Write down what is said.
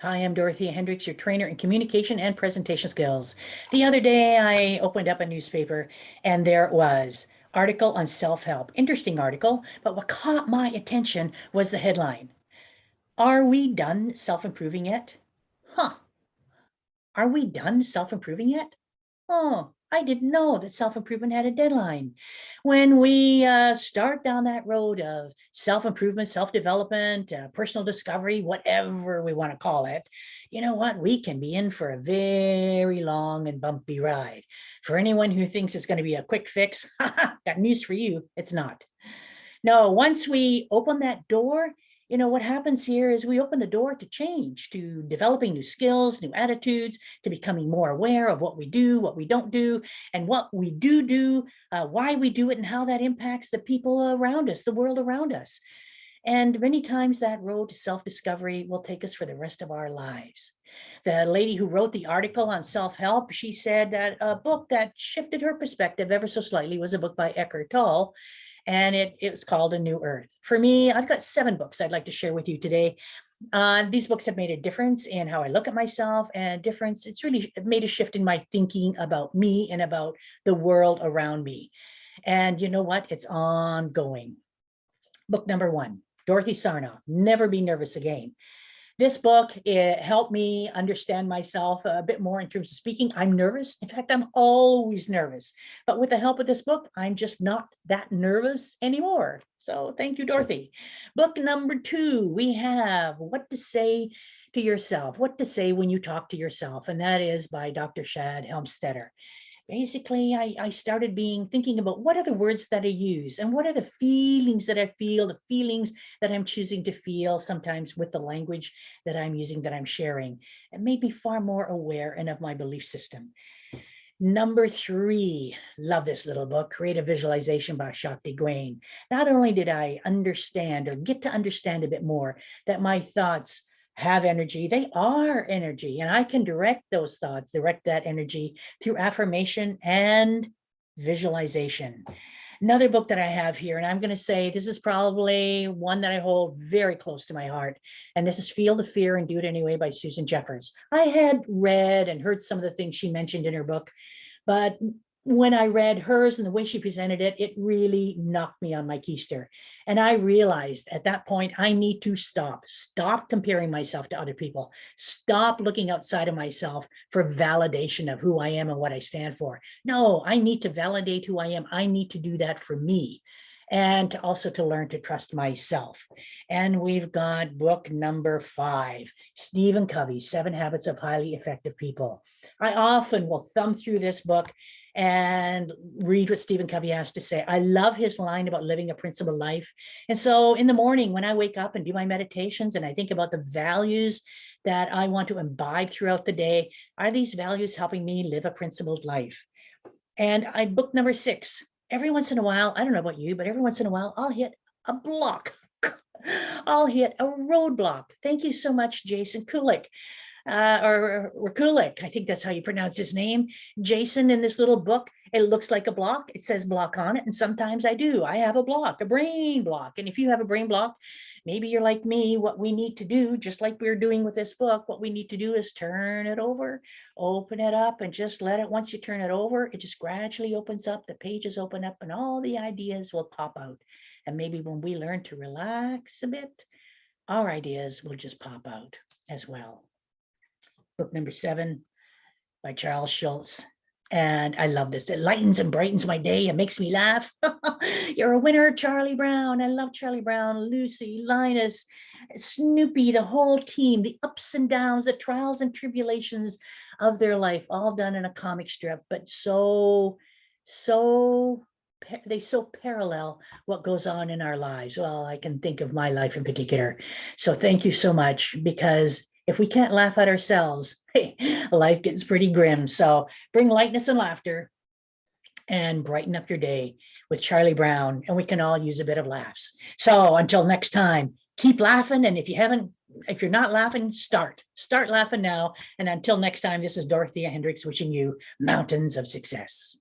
Hi, I'm Dorothea Hendricks, your trainer in communication and presentation skills. The other day, I opened up a newspaper and there it was, article on self-help. Interesting article, but what caught my attention was the headline. Are we done self-improving yet? Huh. Are we done self-improving yet? Oh, I didn't know that self-improvement had a deadline. When we start down that road of self-improvement, self-development, personal discovery, whatever we want to call it, you know what? We can be in for a very long and bumpy ride. For anyone who thinks it's going to be a quick fix, got news for you. It's not. No, once we open that door, what happens here is we open the door to change, to developing new skills, new attitudes, to becoming more aware of what we do, what we don't do, and what we do, why we do it, and how that impacts the people around us, the world around us. And many times that road to self-discovery will take us for the rest of our lives. The lady who wrote the article on self-help, she said that a book that shifted her perspective ever so slightly was a book by Eckhart Tolle, and it was called A New Earth. For me, I've got 7 books I'd like to share with you today. These books have made a difference in how I look at myself, and difference. It's really made a shift in my thinking about me and about the world around me. And you know what? It's ongoing. Book number 1, Dorothy Sarnoff, Never Be Nervous Again. This book, it helped me understand myself a bit more in terms of speaking. I'm nervous. In fact, I'm always nervous. But with the help of this book, I'm just not that nervous anymore. So thank you, Dorothy. Book number 2, we have What to Say to Yourself, What to Say When You Talk to Yourself. And that is by Dr. Shad Helmstetter. Basically, I started thinking about what are the words that I use and what are the feelings that I feel, the feelings that I'm choosing to feel sometimes with the language that I'm using, that I'm sharing. It made me far more aware and of my belief system. Number 3, love this little book, Creative Visualization by Shakti Gawain. Not only did I understand or get to understand a bit more that my thoughts have energy, they are energy, and I can direct those thoughts, direct that energy through affirmation and visualization. Another book that I have here, and I'm going to say this is probably one that I hold very close to my heart, and this is Feel the Fear and Do It Anyway by Susan Jeffers. I had read and heard some of the things she mentioned in her book, but when I read hers and the way she presented it, it really knocked me on my keister. And I realized at that point, I need to stop comparing myself to other people, stop looking outside of myself for validation of who I am and what I stand for. No, I need to validate who I am. I need to do that for me, and also to learn to trust myself. And we've got book number 5, Stephen Covey, 7 Habits of Highly Effective People. I often will thumb through this book and read what Stephen Covey has to say. I love his line about living a principled life. And so in the morning when I wake up and do my meditations and I think about the values that I want to imbibe throughout the day, are these values helping me live a principled life? And book number 6, every once in a while, I don't know about you, but every once in a while, I'll hit a block. I'll hit a roadblock. Thank you so much, Jason Kulik. Or Kulik, I think that's how you pronounce his name. Jason, in this little book, it looks like a block. It says block on it. And sometimes I do. I have a block, a brain block. And if you have a brain block, maybe you're like me. What we need to do, just like we're doing with this book, what we need to do is turn it over, open it up, and just let it, once you turn it over, it just gradually opens up. The pages open up and all the ideas will pop out. And maybe when we learn to relax a bit, our ideas will just pop out as well. Book number 7 by Charles Schulz. And I love this. It lightens and brightens my day. It makes me laugh. You're a winner, Charlie Brown. I love Charlie Brown, Lucy, Linus, Snoopy, the whole team, the ups and downs, the trials and tribulations of their life, all done in a comic strip, but they so parallel what goes on in our lives. Well, I can think of my life in particular. So thank you so much, because if we can't laugh at ourselves, hey, life gets pretty grim. So bring lightness and laughter and brighten up your day with Charlie Brown, and we can all use a bit of laughs. So until next time, keep laughing. And if you're not laughing, start laughing now. And until next time, this is Dorothea Hendricks wishing you mountains of success.